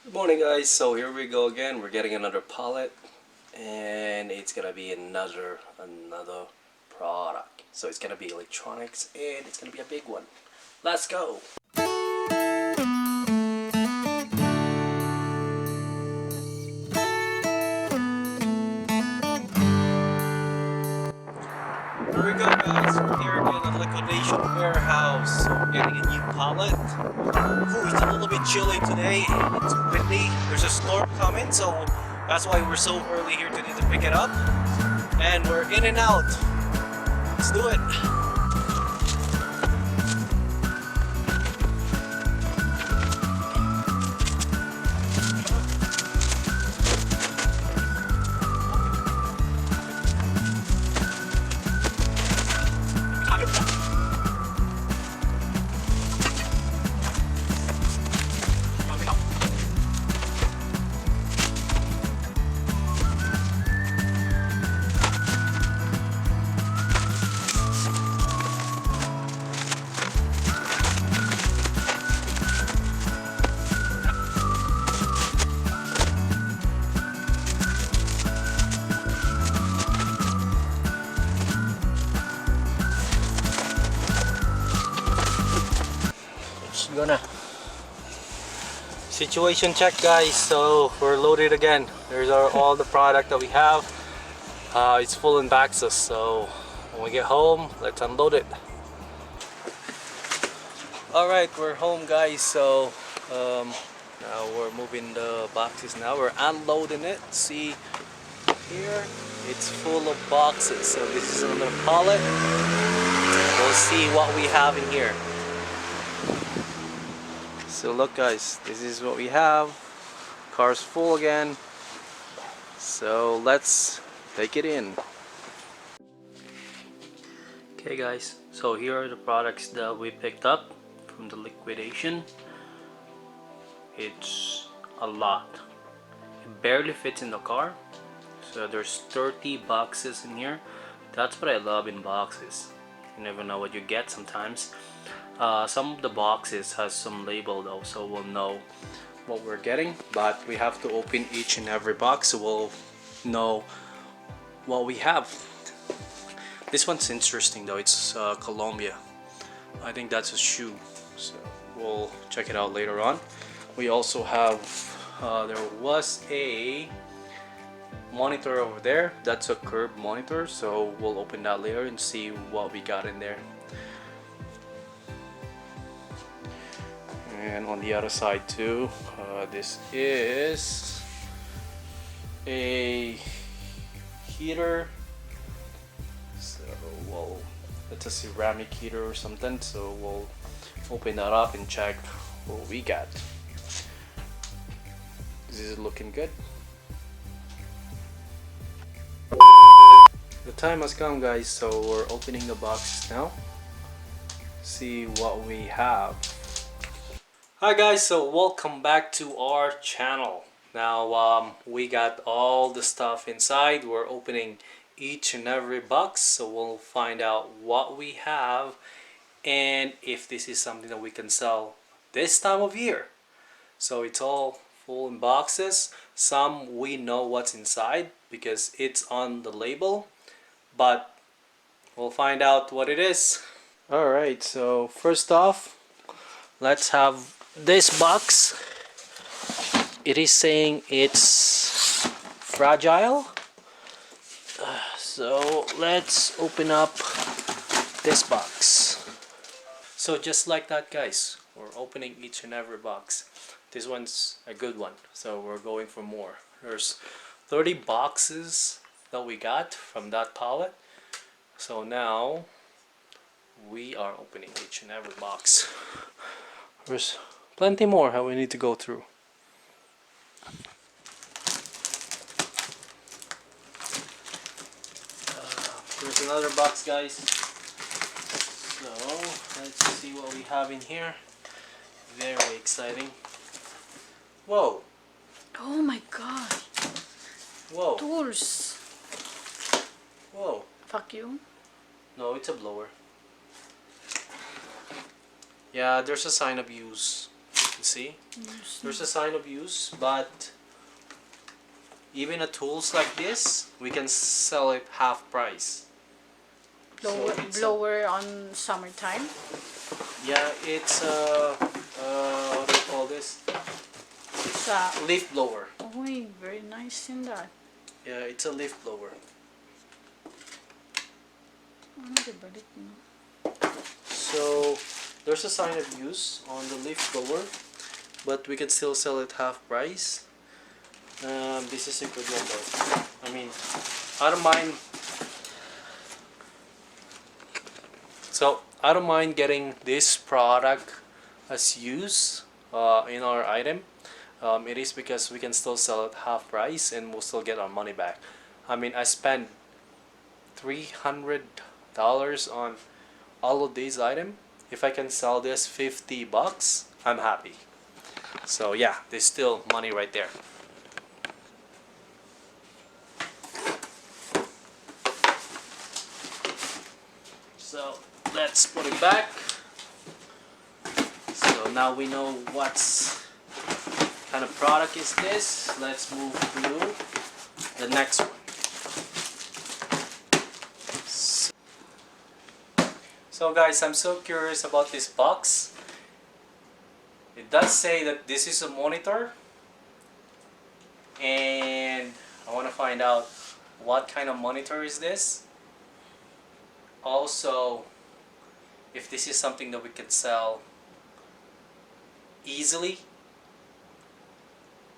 Good morning, guys. So here we go again. We're getting another pallet, and it's gonna be another product. So it's gonna be electronics, and it's gonna be a big one. Let's go. Here we go, guys. We're here again at Liquidation Warehouse. So we're getting a new pallet. Ooh, it's a little bit chilly today. It's windy. There's a storm coming, so that's why we're so early here today to pick it up. And we're in and out. Let's do it. Gonna situation check, guys. So we're loaded again. There's all the product that we have. It's full in boxes, so when we get home, let's unload it. All right, we're home, guys. So now we're moving the boxes. Now we're unloading it. See here, it's full of boxes. So this is another pallet. We'll see what we have in here. So look, guys, this is what we have. Car's full again. So let's take it in. Okay, guys, so here are the products that we picked up from the liquidation. It's a lot. It barely fits in the car. So there's 30 boxes in here. That's what I love in boxes. You never know what you get sometimes. Some of the boxes has some label though, so we'll know what we're getting, but we have to open each and every box so we'll know what we have. This one's interesting though. It's Colombia. I think that's a shoe, so we'll check it out later on. We also have there was a monitor over there. That's a curb monitor, so we'll open that later and see what we got in there. And on the other side too, this is a heater. So it's a ceramic heater or something. So we'll open that up and check what we got. This is looking good. The time has come, guys, so we're opening the boxes now. See what we have. Hi guys, so welcome back to our channel. Now we got all the stuff inside. We're opening each and every box, so we'll find out what we have and if this is something that we can sell this time of year. So it's all full in boxes. Some we know what's inside because it's on the label, but we'll find out what it is. Alright, so first off, let's have this box. It is saying it's fragile. So let's open up this box. So just like that, guys, we're opening each and every box. This one's a good one, so we're going for more. There's 30 boxes that we got from that pallet. So now we are opening each and every box. There's plenty more how we need to go through. There's another box, guys. So let's see what we have in here. Very exciting. Whoa. Oh my god. Whoa. Tools. Whoa. Fuck you. No, it's a blower. Yeah, there's a sign of use. see. There's a sign of use, but even at tools like this, we can sell it half price. Blower, So it's blower on summertime. yeah, it's what do you call this? It's a, Leaf blower. oh, very nice in that. Yeah, it's a leaf blower. Ano, diba, no? So there's a sign of use on the leaf blower, but we can still sell it half price. This is a good one though. I mean, I don't mind. So I don't mind getting this product as used in our item. It is because we can still sell it half price and we'll still get our money back. I mean, I spent $300 on all of these items. If I can sell this $50, I'm happy. So yeah, there's still money right there. So let's put it back. So now we know what's kind of product is this. Let's move to the next one. So guys, I'm so curious about this box. It does say that this is a monitor, and I want to find out what kind of monitor is this. Also, if this is something that we could sell easily,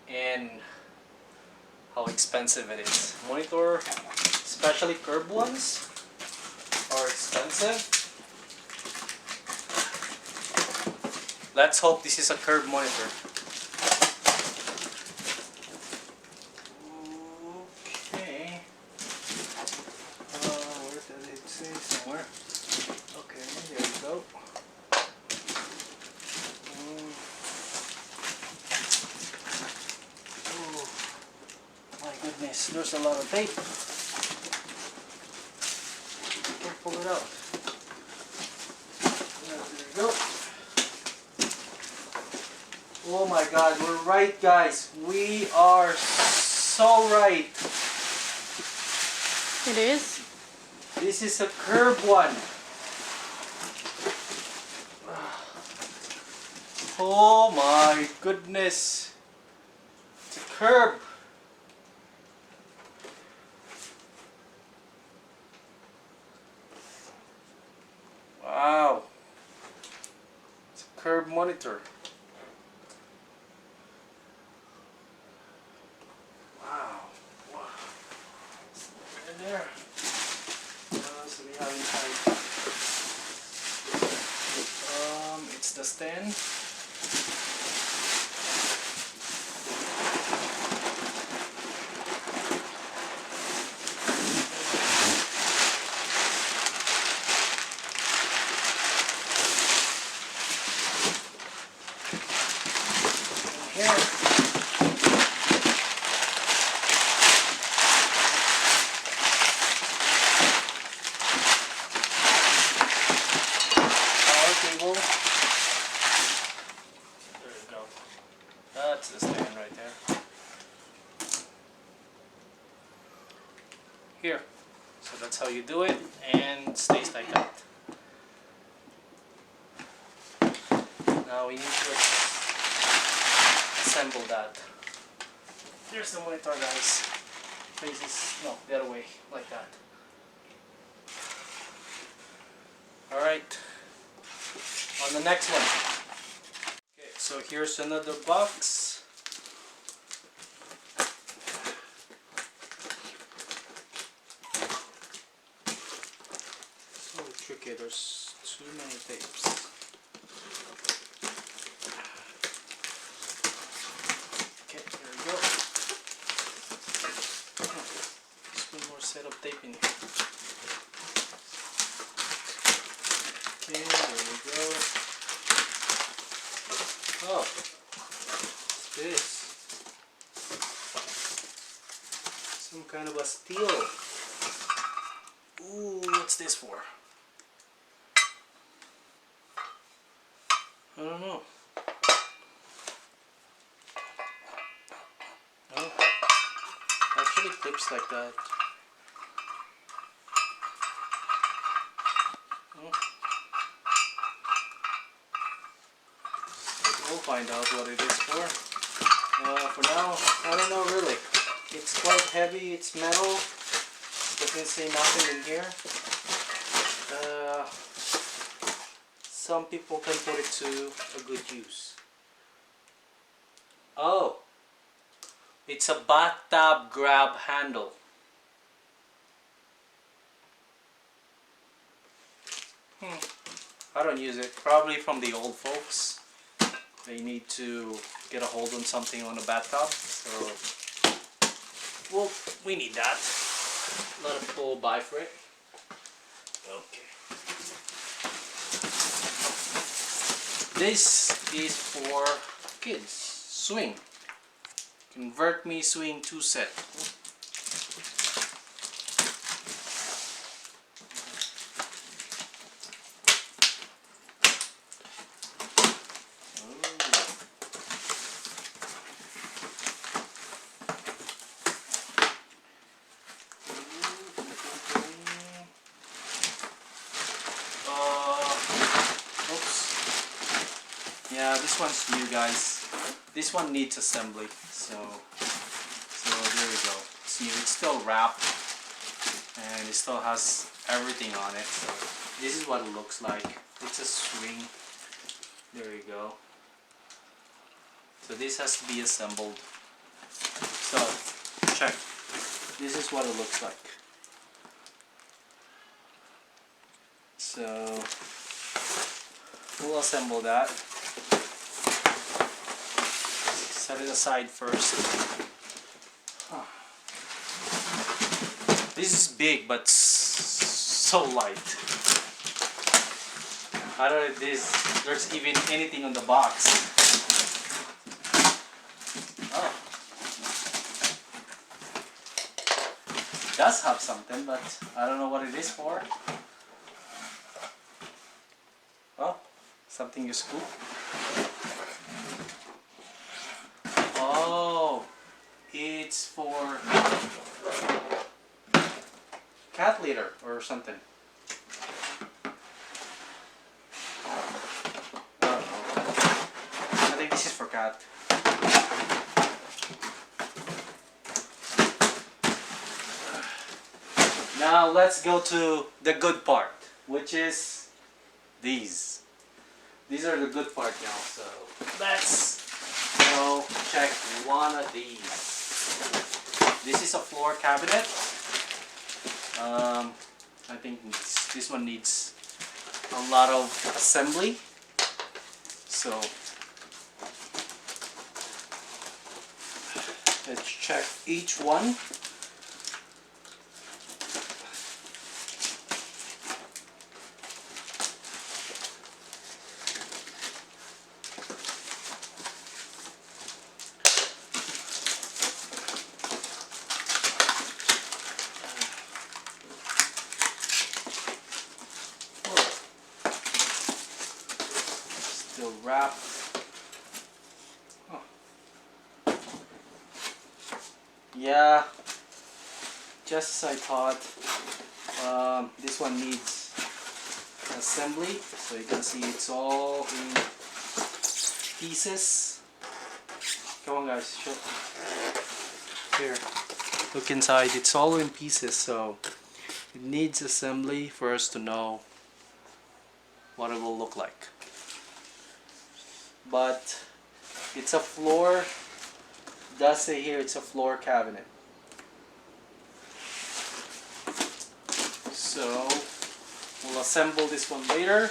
and how expensive it is. Monitor, especially curved ones, are expensive. Let's hope this is a curved monitor. Okay. Where does it say? Somewhere. Okay, there we go. Oh, my goodness, there's a lot of tape. Can't pull it out. There we go. Oh my god, we're right, guys. We are so right. It is? This is a curved one. Oh my goodness. It's a curve. Wow. It's a curved monitor. Wow. Wow. In there. What else do we have inside? It's the stand. Cable. There you go. That's the stand right there. Here. So that's how you do it, and it stays like that. Now we need to assemble that. There's the monitor, guys. Faces, no, the other way, like that. Alright. On the next one. Okay, so here's another box. So tricky, there's too many tapes. Okay, here we go. Just one more set of tape in here. Okay, there we go. Oh, what's this? Some kind of a steel. Ooh, what's this for? I don't know. clips like that. Oh. We'll find out what it is for. For now, I don't know really. It's quite heavy, it's metal. Doesn't say nothing in here. Some people can put it to a good use. Oh, it's a bathtub grab handle. I don't use it. Probably from the old folks. They need to get a hold on something on a bathtub. So, well, we need that. A lot of people will buy for it. Okay. This is for kids. Swing. Convert Me Swing 2 set. Yeah, this one's new, guys. This one needs assembly, so there we go. It's new. It's still wrapped, and it still has everything on it. So this is what it looks like. It's a swing. There you go. So this has to be assembled. So check. This is what it looks like. So we'll assemble that. Set it aside first. Huh. This is big but so light. I don't know if there's even anything on the box. Oh. It does have something, but I don't know what it is for. Oh, something you scoop. Oh, it's for cat litter or something. I don't know. I think this is for cat. Now let's go to the good part, which is these. These are the good part now, so let's go check one of these. This is a floor cabinet. I think this one needs a lot of assembly. So let's check each one. Still wrapped. Oh. Yeah, just as I thought. This one needs assembly, so you can see it's all in pieces. Come on, guys, show. Here, look inside. It's all in pieces, so it needs assembly for us to know what it will look like. But it's a floor, it does say here it's a floor cabinet. So we'll assemble this one later,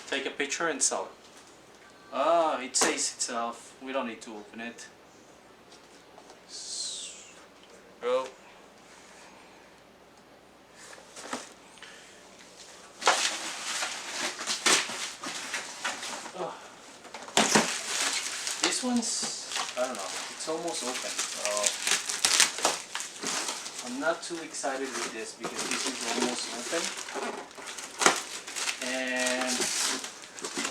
take a picture and sell it. Ah, it says itself, we don't need to open it. Go. This one's, I don't know, it's almost open, so I'm not too excited with this because this is almost open, and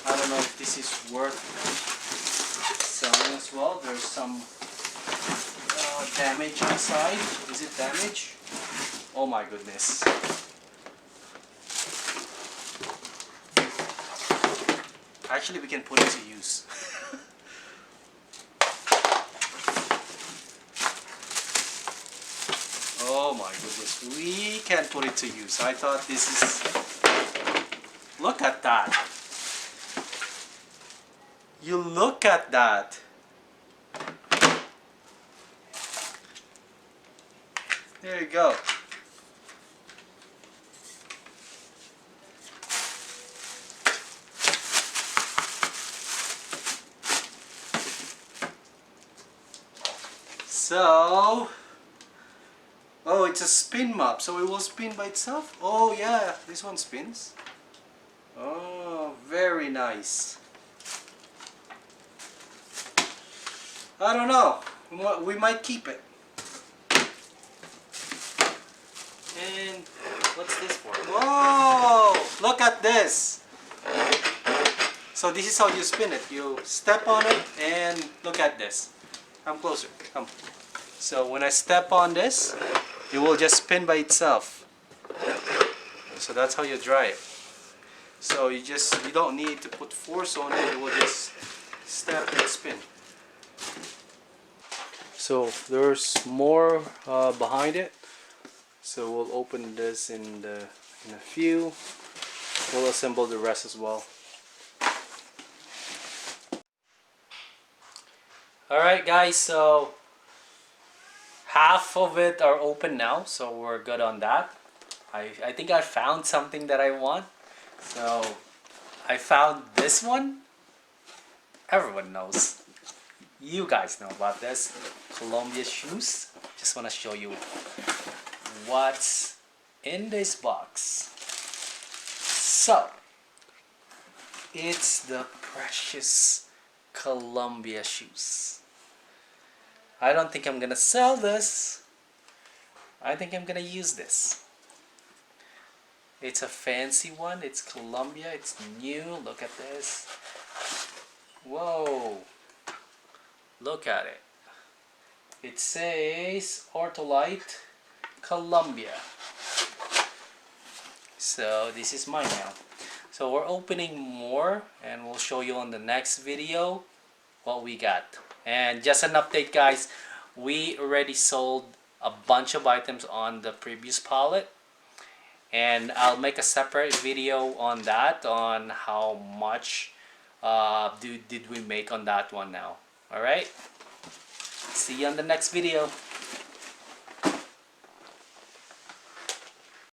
I don't know if this is worth selling as well. There's some damage inside. Is it damaged? Oh my goodness. Actually, we can put it to use. Oh my goodness, we can put it to use. I thought this is... Look at that. You look at that. There you go. So, oh, it's a spin map, so it will spin by itself? Oh yeah, this one spins. Oh, very nice. I don't know, we might keep it. And what's this for? Whoa, look at this. So this is how you spin it. You step on it and look at this. Come closer, come. So when I step on this, it will just spin by itself. So that's how you dry it. So you don't need to put force on it, it will just step and spin. So there's more behind it. So we'll open this in a few. We'll assemble the rest as well. Alright guys, so half of it are open now, so we're good on that. I think I found something that I want. So I found this one. Everyone knows. You guys know about this. Columbia shoes. Just want to show you what's in this box. So it's the precious Columbia shoes. I don't think I'm gonna sell this. I think I'm gonna use this. It's a fancy one. It's Columbia. It's new. Look at this. Whoa. Look at it. It says Ortholite Columbia. So this is mine now. So we're opening more and we'll show you on the next video what we got. And just an update guys, we already sold a bunch of items on the previous pallet. And I'll make a separate video on that, on how much did we make on that one now. Alright? See you on the next video.